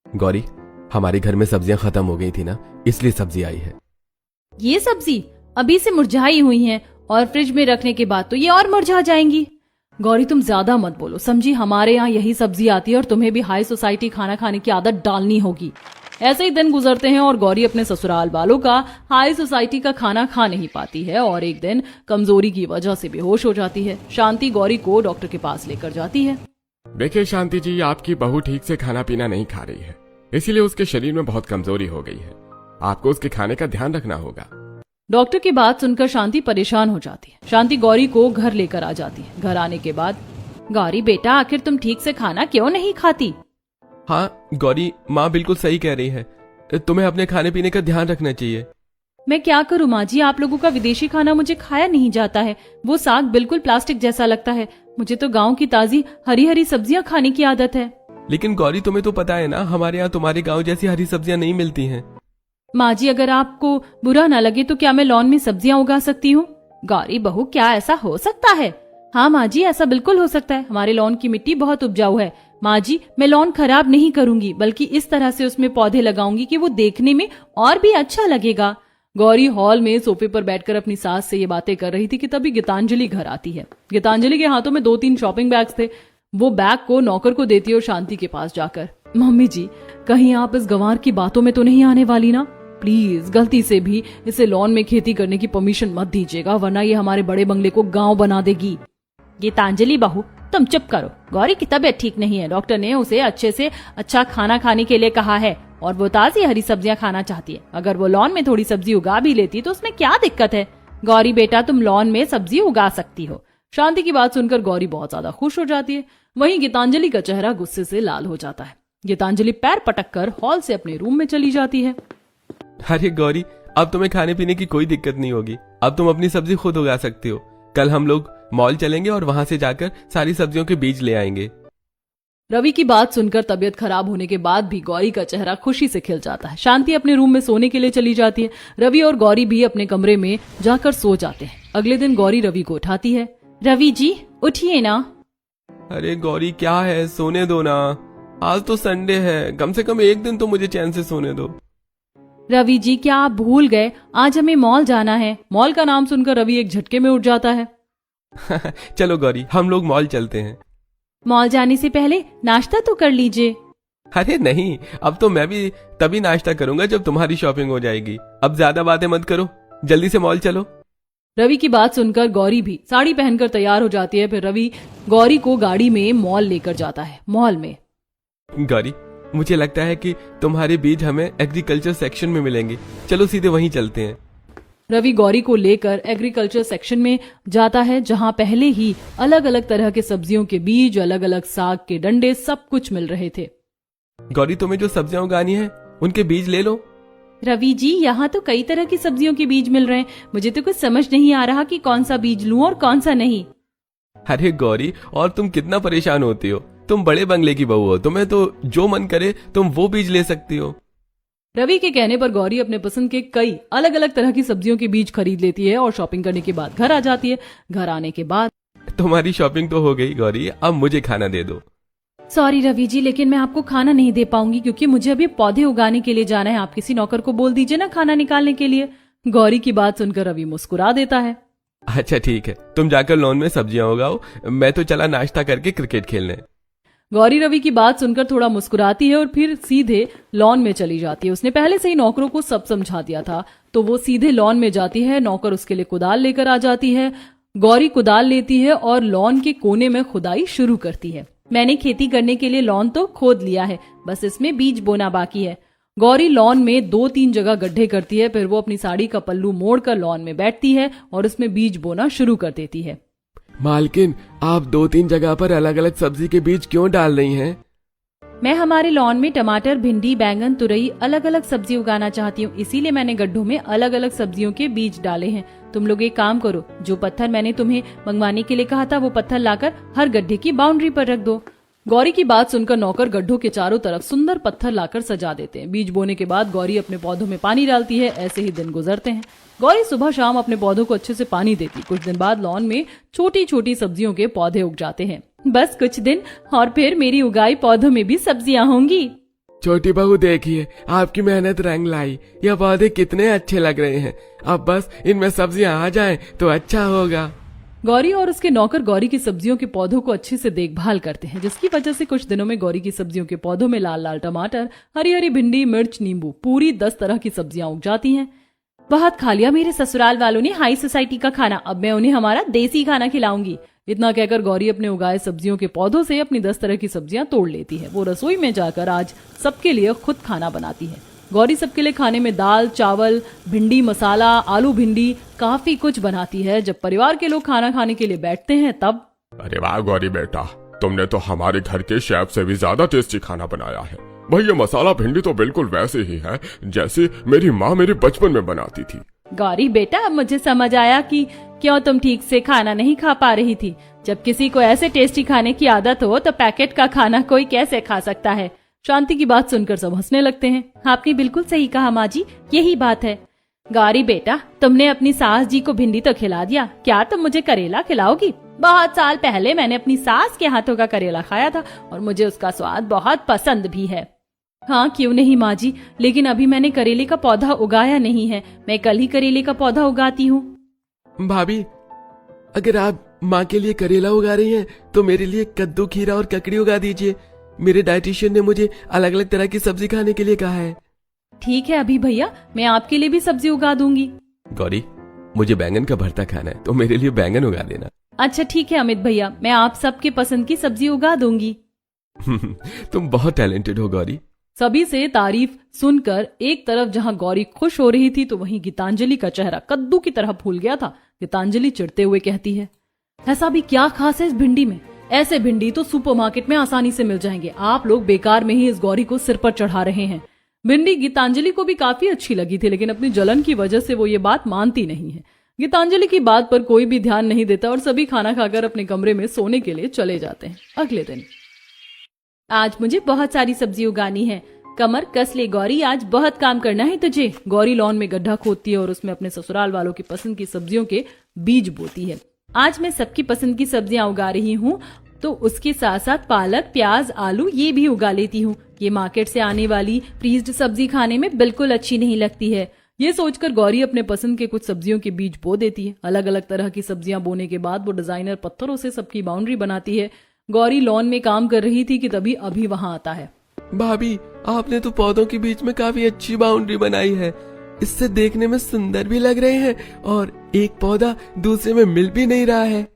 गौरी, हमारे घर में सब्जियां खत्म हो गई थी ना, इसलिए सब्जी आई है। ये सब्जी अभी से मुरझाई हुई हैं और फ्रिज में रखने के बाद तो ये और मुरझा जाएंगी। गौरी तुम ज्यादा मत बोलो, समझी, हमारे यहाँ यही सब्जी आती है और तुम्हें भी हाई सोसाइटी खाना खाने की आदत डालनी होगी। ऐसे ही दिन गुजरते हैं और गौरी अपने ससुराल वालों का हाई सोसाइटी का खाना खा नहीं पाती है और एक दिन कमजोरी की वजह से बेहोश हो जाती है। शांति गौरी को डॉक्टर के पास लेकर जाती है। देखिए शांति जी, आपकी बहू ठीक से खाना पीना नहीं खा रही है, इसीलिए उसके शरीर में बहुत कमजोरी हो गई है। आपको उसके खाने का ध्यान रखना होगा। डॉक्टर की बात सुनकर शांति परेशान हो जाती है। शांति गौरी को घर लेकर आ जाती है। घर आने के बाद, गौरी बेटा, आखिर तुम ठीक से खाना क्यों नहीं खाती? हाँ गौरी, माँ बिल्कुल सही कह रही है, तुम्हें अपने खाने पीने का ध्यान रखना चाहिए। मैं क्या करूँ माँ जी, आप लोगों का विदेशी खाना मुझे खाया नहीं जाता है। वो साग बिल्कुल प्लास्टिक जैसा लगता है। मुझे तो गाँव की ताजी हरी हरी सब्जियाँ खाने की आदत है। लेकिन गौरी, तुम्हें तो पता है ना, हमारे यहाँ तुम्हारे गाँव जैसी हरी सब्जियां नहीं मिलती हैं। माँ जी, अगर आपको बुरा ना लगे तो क्या मैं लॉन में सब्जियां उगा सकती हूँ? गौरी बहू, क्या ऐसा हो सकता है? हाँ माँ जी, ऐसा बिल्कुल हो सकता है। हमारे लॉन की मिट्टी बहुत उपजाऊ है। माँ जी, मैं लॉन खराब नहीं करूंगी, बल्कि इस तरह से उसमें पौधे लगाऊंगी कि वो देखने में और भी अच्छा लगेगा। गौरी हॉल में सोफे पर बैठकर अपनी सास से ये बातें कर रही थी कि तभी गीतांजलि घर आती है। गीतांजलि के हाथों में 2-3 शॉपिंग बैग्स थे। वो बैग को नौकर को देती है और शांति के पास जाकर, मम्मी जी, कहीं आप इस गंवार की बातों में तो नहीं आने वाली ना? प्लीज गलती से भी इसे लॉन में खेती करने की परमिशन मत दीजिएगा, वरना ये हमारे बड़े बंगले को गांव बना देगी। गीतांजलि बहू, तुम चुप करो। गौरी की तबीयत ठीक नहीं है। डॉक्टर ने उसे अच्छे से अच्छा खाना खाने के लिए कहा है और वो ताजी हरी सब्जियां खाना चाहती है। अगर वो लॉन में थोड़ी सब्जी उगा भी लेती तो उसमें क्या दिक्कत है? गौरी बेटा, तुम लॉन में सब्जी उगा सकती हो। शांति की बात सुनकर गौरी बहुत ज्यादा खुश हो जाती है। वहीं गीतांजलि का चेहरा गुस्से से लाल हो जाता है। गीतांजलि पैर पटक कर हॉल से अपने रूम में चली जाती है। अरे गौरी, अब तुम्हें खाने पीने की कोई दिक्कत नहीं होगी। अब तुम अपनी सब्जी खुद उगा सकती हो। कल हम लोग मॉल चलेंगे और वहां से जाकर सारी सब्जियों के बीज ले आएंगे। रवि की बात सुनकर तबीयत खराब होने के बाद भी गौरी का चेहरा खुशी से खिल जाता है। शांति अपने रूम में सोने के लिए चली जाती है। रवि और गौरी भी अपने कमरे में जाकर सो जाते हैं। अगले दिन गौरी रवि को उठाती है। रवि जी, उठिए ना। अरे गौरी, क्या है, सोने दो ना। आज तो संडे है, कम से कम एक दिन तो मुझे चैन से सोने दो। रवि जी, क्या आप भूल गए? आज हमें मॉल जाना है। मॉल का नाम सुनकर रवि एक झटके में उठ जाता है। चलो गौरी, हम लोग मॉल चलते हैं। मॉल जाने से पहले नाश्ता तो कर लीजिए। अरे नहीं, अब तो मैं भी तभी नाश्ता करूंगा जब तुम्हारी शॉपिंग हो जाएगी। अब ज्यादा बातें मत करो, जल्दी से मॉल चलो। रवि की बात सुनकर गौरी भी साड़ी पहनकर तैयार हो जाती है। फिर रवि गौरी को गाड़ी में मॉल लेकर जाता है। मॉल में, गौरी, मुझे लगता है कि तुम्हारे बीज हमें एग्रीकल्चर सेक्शन में मिलेंगे। चलो सीधे वहीं चलते हैं। रवि गौरी को लेकर एग्रीकल्चर सेक्शन में जाता है, जहां पहले ही अलग अलग तरह के सब्जियों के बीज, अलग अलग साग के डंडे, सब कुछ मिल रहे थे। गौरी, तुम्हें जो सब्जियां उगानी है उनके बीज ले लो। रवि जी, यहाँ तो कई तरह की सब्जियों के बीज मिल रहे हैं। मुझे तो कुछ समझ नहीं आ रहा कि कौन सा बीज लूं और कौन सा नहीं। अरे गौरी, और तुम कितना परेशान होती हो? तुम बड़े बंगले की बहू हो, तुम्हें तो जो मन करे तुम वो बीज ले सकती हो। रवि के कहने पर गौरी अपने पसंद के कई अलग अलग तरह की सब्जियों के बीज खरीद लेती है और शॉपिंग करने के बाद घर आ जाती है। घर आने के बाद, तुम्हारी शॉपिंग तो हो गई गौरी, अब मुझे खाना दे दो। सॉरी रवि जी, लेकिन मैं आपको खाना नहीं दे पाऊंगी क्योंकि मुझे अभी पौधे उगाने के लिए जाना है। आप किसी नौकर को बोल दीजिए ना खाना निकालने के लिए। गौरी की बात सुनकर रवि मुस्कुरा देता है। अच्छा ठीक है, तुम जाकर लॉन में सब्जियां उगाओ, मैं तो चला नाश्ता करके क्रिकेट खेलने। गौरी रवि की बात सुनकर थोड़ा मुस्कुराती है और फिर सीधे लॉन में चली जाती है। उसने पहले से ही नौकरों को सब समझा दिया था, तो वो सीधे लॉन में जाती है। नौकर उसके लिए कुदाल लेकर आ जाती है। गौरी कुदाल लेती है और लॉन के कोने में खुदाई शुरू करती है। मैंने खेती करने के लिए लॉन तो खोद लिया है, बस इसमें बीज बोना बाकी है। गौरी लॉन में 2-3 जगह गड्ढे करती है। फिर वो अपनी साड़ी का पल्लू मोड़कर लॉन में बैठती है और उसमें बीज बोना शुरू कर देती है। मालकिन, आप 2-3 जगह पर अलग अलग सब्जी के बीज क्यों डाल रही हैं? मैं हमारे लॉन में टमाटर, भिंडी, बैंगन, तुरई अलग अलग सब्जी उगाना चाहती हूँ, इसीलिए मैंने गड्ढों में अलग अलग सब्जियों के बीज डाले हैं। तुम लोग एक काम करो, जो पत्थर मैंने तुम्हें मंगवाने के लिए कहा था वो पत्थर लाकर हर गड्ढे की बाउंड्री पर रख दो। गौरी की बात सुनकर नौकर गड्ढों के चारों तरफ सुंदर पत्थर लाकर सजा देते हैं। बीज बोने के बाद गौरी अपने पौधों में पानी डालती है। ऐसे ही दिन गुजरते हैं। गौरी सुबह शाम अपने पौधों को अच्छे से पानी देती। कुछ दिन बाद लॉन में छोटी छोटी सब्जियों के पौधे उग जाते हैं। बस कुछ दिन और फिर मेरी उगाई पौधों में भी सब्जियां होंगी। छोटी बहू देखिए, आपकी मेहनत रंग लाई। यह पौधे कितने अच्छे लग रहे हैं। अब बस इनमें सब्जियां आ जाएं तो अच्छा होगा। गौरी और उसके नौकर गौरी की सब्जियों के पौधों को अच्छे से देखभाल करते हैं, जिसकी वजह से कुछ दिनों में गौरी की सब्जियों के पौधों में लाल लाल टमाटर, हरी हरी भिंडी, मिर्च, नींबू, पूरी 10 तरह की सब्जियां उग जाती हैं। बहुत खा लिया मेरे ससुराल वालों ने हाई सोसाइटी का खाना, अब मैं उन्हें हमारा देसी खाना खिलाऊंगी। इतना कहकर गौरी अपने उगाए सब्जियों के पौधों से अपनी 10 तरह की सब्जियां तोड़ लेती है। वो रसोई में जाकर आज सबके लिए खुद खाना बनाती है। गौरी सबके लिए खाने में दाल, चावल, भिंडी मसाला, आलू भिंडी, काफी कुछ बनाती है। जब परिवार के लोग खाना खाने के लिए बैठते हैं तब अरे वाह गौरी बेटा, तुमने तो हमारे घर के शेफ से भी ज्यादा टेस्टी खाना बनाया है। भाई ये मसाला भिंडी तो बिल्कुल वैसे ही है जैसे मेरी माँ मेरे बचपन में बनाती थी। गौरी बेटा, अब मुझे समझ आया कि क्यों तुम ठीक से खाना नहीं खा पा रही थी। जब किसी को ऐसे टेस्टी खाने की आदत हो तो पैकेट का खाना कोई कैसे खा सकता है। शांति की बात सुनकर सब हंसने लगते हैं। आपने बिल्कुल सही कहा माँ जी, यही बात है। गौरी बेटा, तुमने अपनी सास जी को भिंडी तो खिला दिया, क्या तुम मुझे करेला खिलाओगी? बहुत साल पहले मैंने अपनी सास के हाथों का करेला खाया था और मुझे उसका स्वाद बहुत पसंद भी है। हाँ क्यों नहीं माँ जी, लेकिन अभी मैंने करेले का पौधा उगाया नहीं है। मैं कल ही करेले का पौधा उगाती हूँ। भाभी, अगर आप माँ के लिए करेला उगा रही हैं तो मेरे लिए कद्दू, खीरा और ककड़ी उगा दीजिए। मेरे डाइटिशियन ने मुझे अलग अलग तरह की सब्जी खाने के लिए कहा है। ठीक है अभी भैया, मैं आपके लिए भी सब्जी उगा दूंगी। गौरी, मुझे बैंगन का भरता खाना है तो मेरे लिए बैंगन उगा देना। अच्छा ठीक है अमित भैया, मैं आप सबके पसंद की सब्जी उगा दूंगी। तुम बहुत टैलेंटेड हो गौरी। सभी से तारीफ सुनकर एक तरफ जहां गौरी खुश हो रही थी तो वहीं गीतांजलि का चेहरा कद्दू की तरह फूल गया था। गीतांजलि चिढ़ते हुए कहती है, ऐसा भी क्या खास है इस भिंडी में? ऐसे भिंडी तो सुपरमार्केट में आसानी से मिल जाएंगे। आप लोग बेकार में ही इस गौरी को सिर पर चढ़ा रहे हैं। भिंडी गीतांजलि को भी काफी अच्छी लगी थी, लेकिन अपनी जलन की वजह से वो ये बात मानती नहीं है। गीतांजलि की बात पर कोई भी ध्यान नहीं देता और सभी खाना खाकर अपने कमरे में सोने के लिए चले जाते हैं। अगले दिन, आज मुझे बहुत सारी सब्जी उगानी है। कमर कस ले गौरी, आज बहुत काम करना है तुझे। गौरी लॉन में गड्ढा खोदती है और उसमें अपने ससुराल वालों की पसंद की सब्जियों के बीज बोती है। आज मैं सबकी पसंद की सब्जियां उगा रही हूँ तो उसके साथ साथ पालक, प्याज, आलू ये भी उगा लेती हूँ। ये मार्केट से आने वाली फ्रीज्ड सब्जी खाने में बिल्कुल अच्छी नहीं लगती है। ये सोचकर गौरी अपने पसंद के कुछ सब्जियों के बीज बो देती है। अलग अलग तरह की सब्जियां बोने के बाद वो डिजाइनर पत्थरों से सबकी बाउंड्री बनाती है। गौरी लॉन में काम कर रही थी कि तभी अभी वहां आता है। भाभी, आपने तो पौधों के बीच में काफी अच्छी बाउंड्री बनाई है। इससे देखने में सुंदर भी लग रहे हैं और एक पौधा दूसरे में मिल भी नहीं रहा है।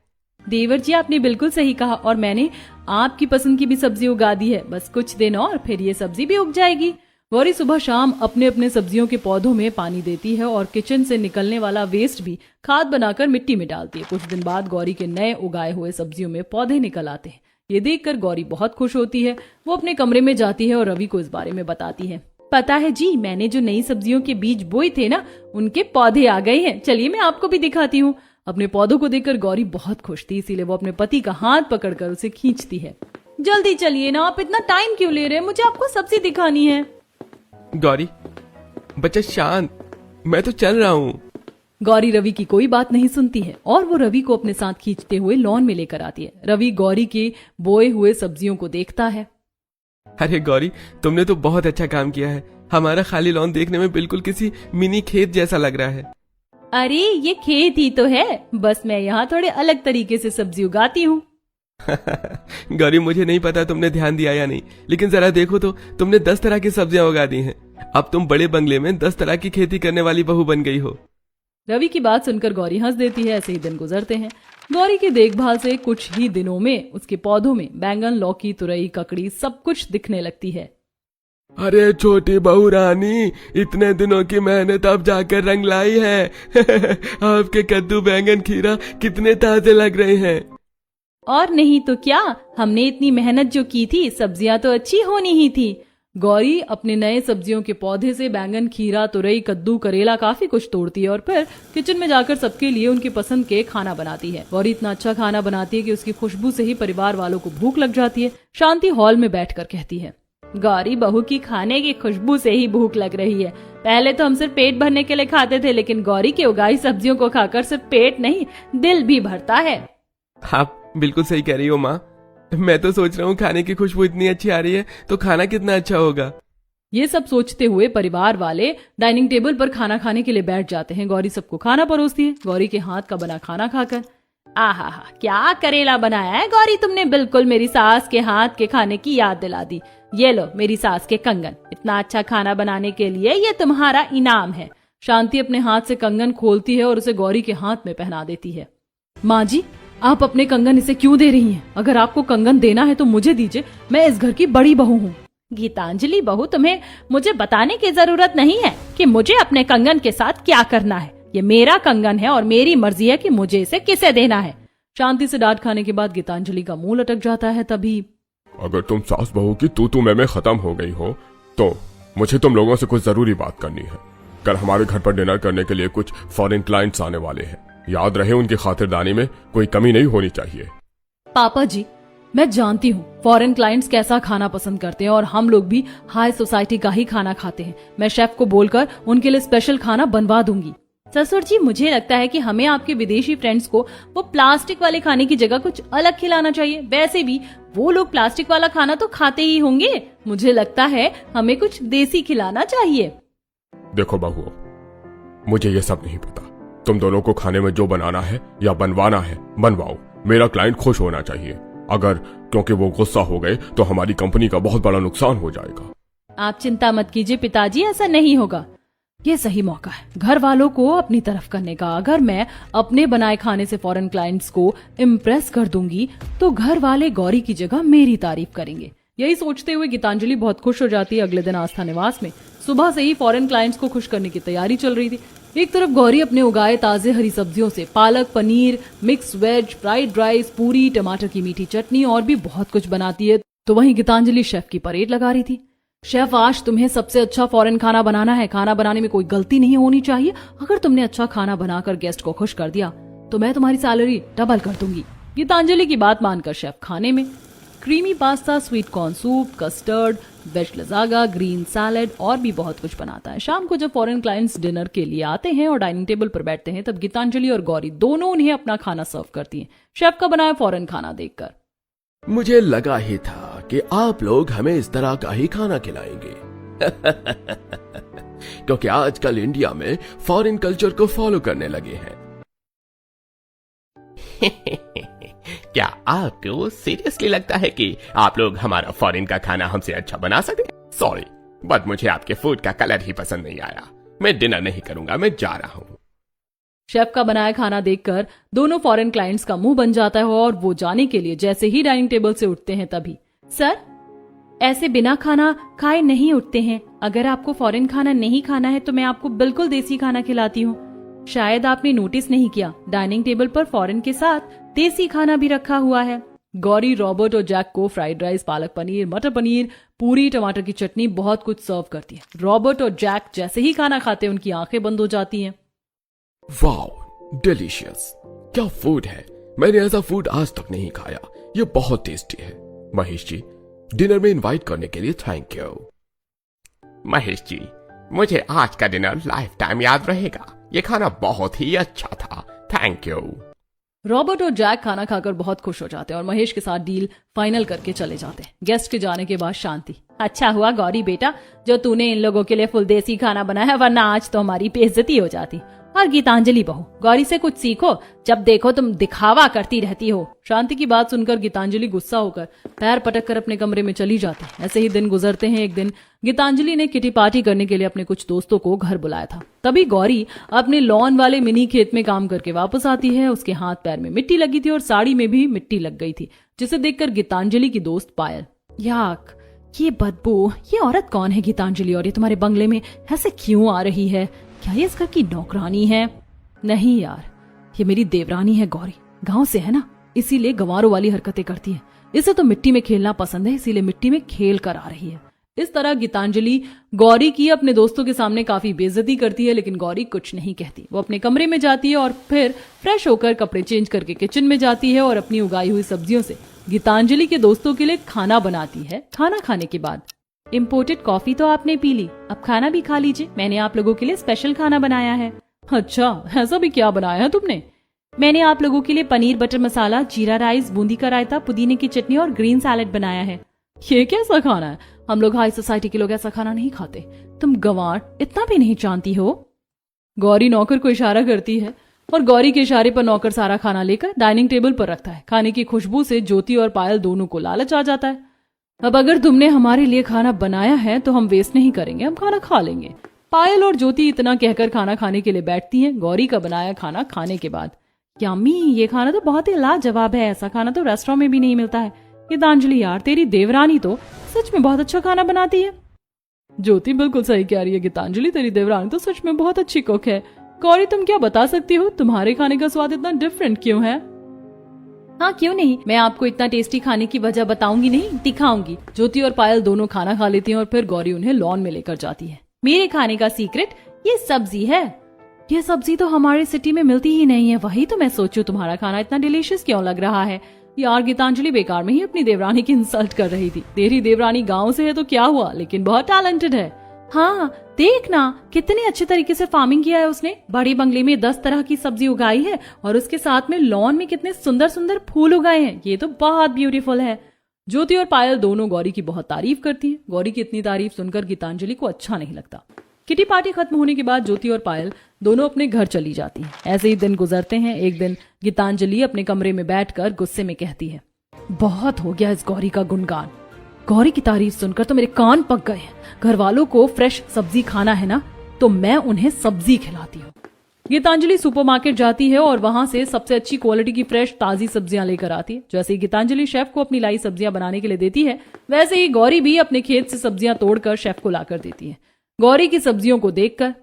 देवर जी, आपने बिल्कुल सही कहा और मैंने आपकी पसंद की भी सब्जी उगा दी है। बस कुछ दिन और फिर ये सब्जी भी उग जाएगी। गौरी सुबह शाम अपने अपने सब्जियों के पौधों में पानी देती है और किचन से निकलने वाला वेस्ट भी खाद बनाकर मिट्टी में डालती है। कुछ दिन बाद गौरी के नए उगाए हुए सब्जियों में पौधे निकल आते हैं। ये देखकर गौरी बहुत खुश होती है। वो अपने कमरे में जाती है और रवि को इस बारे में बताती है। पता है जी, मैंने जो नई सब्जियों के बीज बोए थे ना, उनके पौधे आ गए हैं। चलिए मैं आपको भी दिखाती हूँ। अपने पौधों को देखकर गौरी बहुत खुश थी, इसीलिए वो अपने पति का हाथ पकड़कर उसे खींचती है। जल्दी चलिए ना, आप इतना टाइम क्यों ले रहे हैं? मुझे आपको सब्जी दिखानी है। गौरी, बच्चा शांत, मैं तो चल रहा हूँ। गौरी रवि की कोई बात नहीं सुनती है और वो रवि को अपने साथ खींचते हुए लॉन में लेकर आती है। रवि गौरी के बोए हुए सब्जियों को देखता है। अरे गौरी, तुमने तो बहुत अच्छा काम किया है। हमारा खाली लॉन देखने में बिल्कुल किसी मिनी खेत जैसा लग रहा है। अरे ये खेत ही तो है, बस मैं यहाँ थोड़े अलग तरीके से सब्जी उगाती हूँ। गौरी, मुझे नहीं पता तुमने ध्यान दिया या नहीं, लेकिन जरा देखो तो तुमने 10 तरह की सब्जियां उगा दी हैं। अब तुम बड़े बंगले में 10 तरह की खेती करने वाली बहू बन गई हो। रवि की बात सुनकर गौरी हंस देती है। ऐसे ही दिन गुजरते हैं। गौरी की देखभाल से कुछ ही दिनों में उसके पौधों में बैंगन, लौकी, तुरई, ककड़ी सब कुछ दिखने लगती है। अरे छोटी बहू रानी, इतने दिनों की मेहनत अब जाकर रंग लाई है। आपके कद्दू, बैंगन, खीरा कितने ताजे लग रहे हैं। और नहीं तो क्या, हमने इतनी मेहनत जो की थी, सब्जियां तो अच्छी होनी ही थी। गौरी अपने नए सब्जियों के पौधे से बैंगन, खीरा, तुरई, कद्दू, करेला काफी कुछ तोड़ती है और फिर किचन में जाकर सबके लिए उनकी पसंद के खाना बनाती है। गौरी इतना अच्छा खाना बनाती है कि उसकी खुशबू से ही परिवार वालों को भूख लग जाती है। शांति हॉल में बैठकर कहती है, गौरी बहू की खाने की खुशबू से ही भूख लग रही है। पहले तो हम सिर्फ पेट भरने के लिए खाते थे, लेकिन गौरी के उगाई सब्जियों को खाकर सिर्फ पेट नहीं, दिल भी भरता है। आप बिल्कुल सही कह रही हो माँ। मैं तो सोच रहा हूँ खाने की खुशबू इतनी अच्छी आ रही है तो खाना कितना अच्छा होगा। ये सब सोचते हुए परिवार वाले डाइनिंग टेबल पर खाना खाने के लिए बैठ जाते हैं। गौरी सबको खाना परोसती है। गौरी के हाथ का बना खाना खाकर आहा हा, क्या करेला बनाया है गौरी तुमने, बिल्कुल मेरी सास के हाथ के खाने की याद दिला दी। ये लो मेरी सास के कंगन, इतना अच्छा खाना बनाने के लिए ये तुम्हारा इनाम है। शांति अपने हाथ से कंगन खोलती है और उसे गौरी के हाथ में पहना देती है। माँ जी, आप अपने कंगन इसे क्यों दे रही हैं? अगर आपको कंगन देना है तो मुझे दीजिए, मैं इस घर की बड़ी बहू हूँ। गीतांजलि बहू, तुम्हें मुझे बताने की जरूरत नहीं है कि मुझे अपने कंगन के साथ क्या करना है। ये मेरा कंगन है और मेरी मर्जी है कि मुझे इसे किसे देना है। शांति से डांट खाने के बाद गीतांजलि का मुंह लटक जाता है। तभी अगर तुम सास बहू की तू मैं खत्म हो गई हो तो मुझे तुम लोगों से कुछ जरूरी बात करनी है। कल हमारे घर पर डिनर करने के लिए कुछ फॉरेन क्लाइंट्स आने वाले हैं। याद रहे उनकी खातिरदारी में कोई कमी नहीं होनी चाहिए। पापा जी, मैं जानती हूँ फॉरेन क्लाइंट्स कैसा खाना पसंद करते हैं और हम लोग भी हाई सोसाइटी का ही खाना खाते हैं। मैं शेफ को बोलकर उनके लिए स्पेशल खाना बनवा दूंगी। ससुर जी, मुझे लगता है कि हमें आपके विदेशी फ्रेंड्स को वो प्लास्टिक वाले खाने की जगह कुछ अलग खिलाना चाहिए। वैसे भी वो लोग प्लास्टिक वाला खाना तो खाते ही होंगे। मुझे लगता है हमें कुछ देसी खिलाना चाहिए। देखो बहू, मुझे ये सब नहीं पता। तुम दोनों को खाने में जो बनाना है या बनवाना है बनवाओ। मेरा क्लाइंट खुश होना चाहिए। अगर क्योंकि वो गुस्सा हो गए तो हमारी कंपनी का बहुत बड़ा नुकसान हो जाएगा। आप चिंता मत कीजिए पिताजी, ऐसा नहीं होगा। ये सही मौका है घर वालों को अपनी तरफ करने का। अगर मैं अपने बनाए खाने से फॉरेन क्लाइंट्स को इम्प्रेस कर दूंगी तो घर वाले गौरी की जगह मेरी तारीफ करेंगे। यही सोचते हुए गीतांजलि बहुत खुश हो जाती है। अगले दिन आस्था निवास में सुबह से ही फॉरेन क्लाइंट्स को खुश करने की तैयारी चल रही थी। एक तरफ गौरी अपने उगाए ताजे हरी सब्जियों से palak paneer, mix veg, fried rice, puri, टमाटर की मीठी चटनी और भी बहुत कुछ बनाती है, तो वहीं गीतांजलि शेफ की परेड लगा रही थी। शेफ, आज तुम्हें सबसे अच्छा फॉरेन खाना बनाना है। खाना बनाने में कोई गलती नहीं होनी चाहिए। अगर तुमने अच्छा खाना बनाकर गेस्ट को खुश कर दिया तो मैं तुम्हारी सैलरी डबल कर दूंगी। गीतांजलि की बात मानकर शेफ खाने में creamy pasta, sweet corn soup, custard, veg lasagna, green salad और भी बहुत कुछ बनाता है। शाम को जब फॉरेन क्लाइंट्स डिनर के लिए आते हैं और डाइनिंग टेबल पर बैठते हैं तब गीतांजलि और गौरी दोनों उन्हें अपना खाना सर्व करती हैं, शेफ का बनाया फॉरेन खाना देखकर। मुझे लगा ही था कि आप लोग हमें इस तरह का ही खाना खिलाएंगे क्योंकि आजकल इंडिया में फॉरेन कल्चर को फॉलो करने लगे हैं। क्या आपको सीरियसली लगता है कि आप लोग हमारा फॉरेन का खाना हमसे अच्छा बना सकते? सॉरी, बट मुझे आपके फूड का कलर ही पसंद नहीं आया। मैं डिनर नहीं करूंगा, मैं जा रहा हूँ। शेफ का बनाया खाना देखकर दोनों फॉरेन क्लाइंट्स का मुंह बन जाता है और वो जाने के लिए जैसे ही डाइनिंग टेबल से उठते हैं तभी, सर, ऐसे बिना खाना खाए नहीं उठते हैं। अगर आपको फॉरेन खाना नहीं खाना है तो मैं आपको बिल्कुल देसी खाना खिलाती हूँ। शायद आपने नोटिस नहीं किया, डाइनिंग टेबल पर फॉरेन के साथ देसी खाना भी रखा हुआ है। गौरी रॉबर्ट और जैक को फ्राइड राइस, पालक पनीर, मटर पनीर, पूरी, टमाटर की चटनी बहुत कुछ सर्व करती है। रॉबर्ट और जैक जैसे ही खाना खाते हैं उनकी आंखें बंद हो जाती हैं। वाओ, डिलीशियस, क्या फूड है। मैंने ऐसा फूड आज तक नहीं खाया। ये बहुत टेस्टी है। महेश जी, डिनर में इनवाइट करने के लिए थैंक यू। महेश जी, मुझे आज का डिनर लाइफ टाइम याद रहेगा। ये खाना बहुत ही अच्छा था, थैंक यू। रॉबर्ट और जैक खाना खाकर बहुत खुश हो जाते हैं और महेश के साथ डील फाइनल करके चले जाते हैं। गेस्ट के जाने के बाद शांति, अच्छा हुआ गौरी बेटा जो तूने इन लोगों के लिए फुल देसी खाना बनाया, वरना आज तो हमारी बेइज्जती हो जाती। और गीतांजलि बहू, गौरी से कुछ सीखो, जब देखो तुम दिखावा करती रहती हो। शांति की बात सुनकर गीतांजलि गुस्सा होकर पैर पटक कर अपने कमरे में चली जाती है। ऐसे ही दिन गुजरते हैं। एक दिन गीतांजलि ने किटी पार्टी करने के लिए अपने कुछ दोस्तों को घर बुलाया था। तभी गौरी अपने लॉन वाले मिनी खेत में काम करके वापस आती है। उसके हाथ पैर में मिट्टी लगी थी और साड़ी में भी मिट्टी लग गई थी, जिसे देखकर गीतांजलि की दोस्त पायल, याक, ये बदबू, ये औरत कौन है गीतांजलि, और ये तुम्हारे बंगले में ऐसे क्यों आ रही है? क्या ये इस घर की नौकरानी है? नहीं यार, ये मेरी देवरानी है गौरी। गांव से है ना, इसीलिए गंवारों वाली हरकतें करती है। इसे तो मिट्टी में खेलना पसंद है, इसीलिए मिट्टी में खेल कर आ रही है। इस तरह गीतांजलि गौरी की अपने दोस्तों के सामने काफी बेइज्जती करती है, लेकिन गौरी कुछ नहीं कहती। वो अपने कमरे में जाती है और फिर फ्रेश होकर कपड़े चेंज करके किचन में जाती है और अपनी उगाई हुई सब्जियों से गीतांजलि के दोस्तों के लिए खाना बनाती है। खाना खाने के बाद, इम्पोर्टेड कॉफी तो आपने पी ली, अब खाना भी खा लीजिए, मैंने आप लोगों के लिए स्पेशल खाना बनाया है। अच्छा, ऐसा भी क्या बनाया है तुमने? मैंने आप लोगों के लिए पनीर बटर मसाला, जीरा राइस, बूंदी का रायता, पुदीने की चटनी और ग्रीन सैलेड बनाया है। ये कैसा खाना है? हम लोग हाई सोसाइटी के लोग ऐसा खाना नहीं खाते। तुम गंवार इतना भी नहीं जानती हो। गौरी नौकर को इशारा करती है और गौरी के इशारे पर नौकर सारा खाना लेकर डाइनिंग टेबल पर रखता है। खाने की खुशबू से ज्योति और पायल दोनों को लालच आ जाता है। अब अगर तुमने हमारे लिए खाना बनाया है तो हम वेस्ट नहीं करेंगे, हम खाना खा लेंगे। पायल और ज्योति इतना कहकर खाना खाने के लिए बैठती हैं गौरी का बनाया खाना खाने के बाद। यम्मी, ये खाना तो बहुत ही लाजवाब है, ऐसा खाना तो रेस्टोरेंट में भी नहीं मिलता है। गीतांजलि यार, तेरी देवरानी तो सच में बहुत अच्छा खाना बनाती है। ज्योति बिल्कुल सही कह रही है गीतांजलि, तेरी देवरानी तो सच में बहुत अच्छी कुक है। गौरी, तुम क्या बता सकती हो तुम्हारे खाने का स्वाद इतना डिफरेंट क्यों है? हाँ क्यों नहीं, मैं आपको इतना टेस्टी खाने की वजह बताऊंगी नहीं, दिखाऊंगी। ज्योति और पायल दोनों खाना खा लेती हैं और फिर गौरी उन्हें लॉन में लेकर जाती है। मेरे खाने का सीक्रेट ये सब्जी है। ये सब्जी तो हमारे सिटी में मिलती ही नहीं है, वही तो मैं सोचूं तुम्हारा खाना इतना डिलीशियस क्यों लग रहा है। यार गीतांजलि बेकार में ही अपनी देवरानी की इंसल्ट कर रही थी। तेरी देवरानी गांव से है तो क्या हुआ, लेकिन बहुत टैलेंटेड है। हाँ देखना कितने अच्छे तरीके से फार्मिंग किया है उसने। बड़े बंगले में 10 तरह की सब्जी उगाई है और उसके साथ में लॉन में कितने सुंदर सुंदर फूल उगाए हैं, ये तो बहुत ब्यूटीफुल है। ज्योति और पायल दोनों गौरी की बहुत तारीफ करती हैं। गौरी की इतनी तारीफ सुनकर गीतांजलि को अच्छा नहीं लगता। किटी पार्टी खत्म होने के बाद ज्योति और पायल दोनों अपने घर चली जाती हैं। ऐसे ही दिन गुजरते हैं। एक दिन गीतांजलि अपने कमरे में बैठकर गुस्से में कहती है, बहुत हो गया इस गौरी का गुणगान। गौरी की तारीफ सुनकर तो मेरे कान पक गए हैं। घर वालों को फ्रेश सब्जी खाना है ना, तो मैं उन्हें सब्जी खिलाती हूँ। गीतांजलि सुपरमार्केट जाती है और वहां से सबसे अच्छी क्वालिटी की फ्रेश ताजी सब्जियां लेकर आती है। जैसे ही गीतांजलि शेफ को अपनी लाई सब्जियां बनाने के लिए देती है, वैसे ही गौरी भी अपने खेत से सब्जियां तोड़कर शेफ को लाकर देती है। गौरी की सब्जियों को देखकर,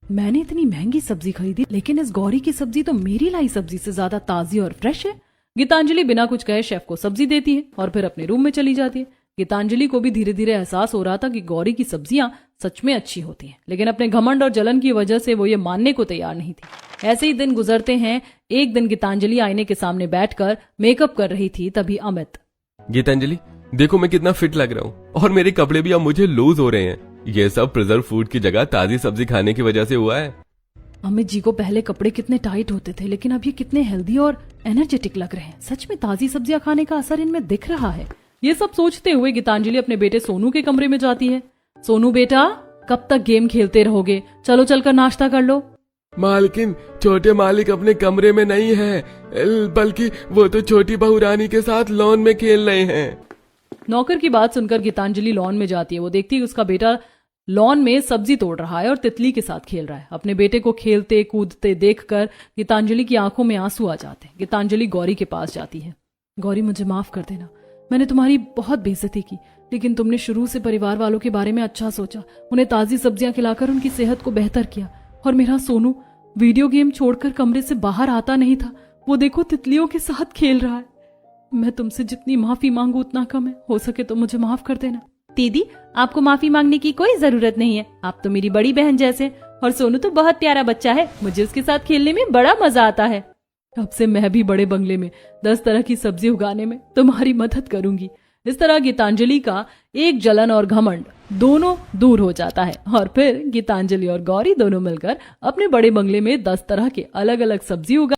मैंने इतनी महंगी सब्जी खरीदी लेकिन इस गौरी की सब्जी तो मेरी लाई सब्जी से ज्यादा ताजी और फ्रेश है। गीतांजलि बिना कुछ कहे शेफ को सब्जी देती है और फिर अपने रूम में चली जाती है। गीतांजलि को भी धीरे धीरे एहसास हो रहा था कि गौरी की सब्जियां सच में अच्छी होती हैं, लेकिन अपने घमंड और जलन की वजह से वो ये मानने को तैयार नहीं थी। ऐसे ही दिन गुजरते हैं। एक दिन गीतांजलि आईने के सामने बैठकर मेकअप कर रही थी, तभी अमित, गीतांजलि देखो मैं कितना फिट लग रहा हूँ और मेरे कपड़े भी अब मुझे लूज हो रहे हैं। ये सब प्रिजर्व फूड की जगह ताजी सब्जी खाने की वजह से हुआ है। अमित जी को पहले कपड़े कितने टाइट होते थे, लेकिन अब ये कितने हेल्दी और एनर्जेटिक लग रहे हैं। सच में ताजी सब्जियां खाने का असर इनमें दिख रहा है। ये सब सोचते हुए गीतांजलि अपने बेटे सोनू के कमरे में जाती है। सोनू बेटा, कब तक गेम खेलते रहोगे? चलो चलकर नाश्ता कर लो। मालकिन, छोटे मालिक अपने कमरे में नहीं है, बल्कि वो तो छोटी बहू रानी के साथ लॉन में खेल रहे हैं। नौकर की बात सुनकर गीतांजलि लॉन में जाती है। वो देखती है उसका बेटा लॉन में सब्जी तोड़ रहा है और तितली के साथ खेल रहा है। अपने बेटे को खेलते कूदते देखकर गीतांजलि की आंखों में आंसू आ जाते हैं। गीतांजलि गौरी के पास जाती है। गौरी, मुझे माफ कर देना, मैंने तुम्हारी बहुत बेइज्जती की, लेकिन तुमने शुरू से परिवार वालों के बारे में अच्छा सोचा, उन्हें ताजी सब्जियां खिलाकर उनकी सेहत को बेहतर किया। और मेरा सोनू वीडियो गेम छोड़कर कमरे से बाहर आता नहीं था, वो देखो तितलियों के साथ खेल रहा है। मैं तुमसे जितनी माफी मांगू उतना कम है, हो सके तो मुझे माफ कर देना। दीदी, आपको माफी मांगने की कोई जरूरत नहीं है, आप तो मेरी बड़ी बहन जैसे, और सोनू तो बहुत प्यारा बच्चा है, मुझे उसके साथ खेलने में बड़ा मजा आता है। अब से मैं भी बड़े बंगले में 10 तरह की सब्जी उगाने में तुम्हारी मदद करूंगी। इस तरह गीतांजलि का एक जलन और घमंड दोनों दूर हो जाता है और फिर गीतांजलि और गौरी दोनों मिलकर अपने बड़े बंगले में 10 तरह के अलग अलग सब्जी उगा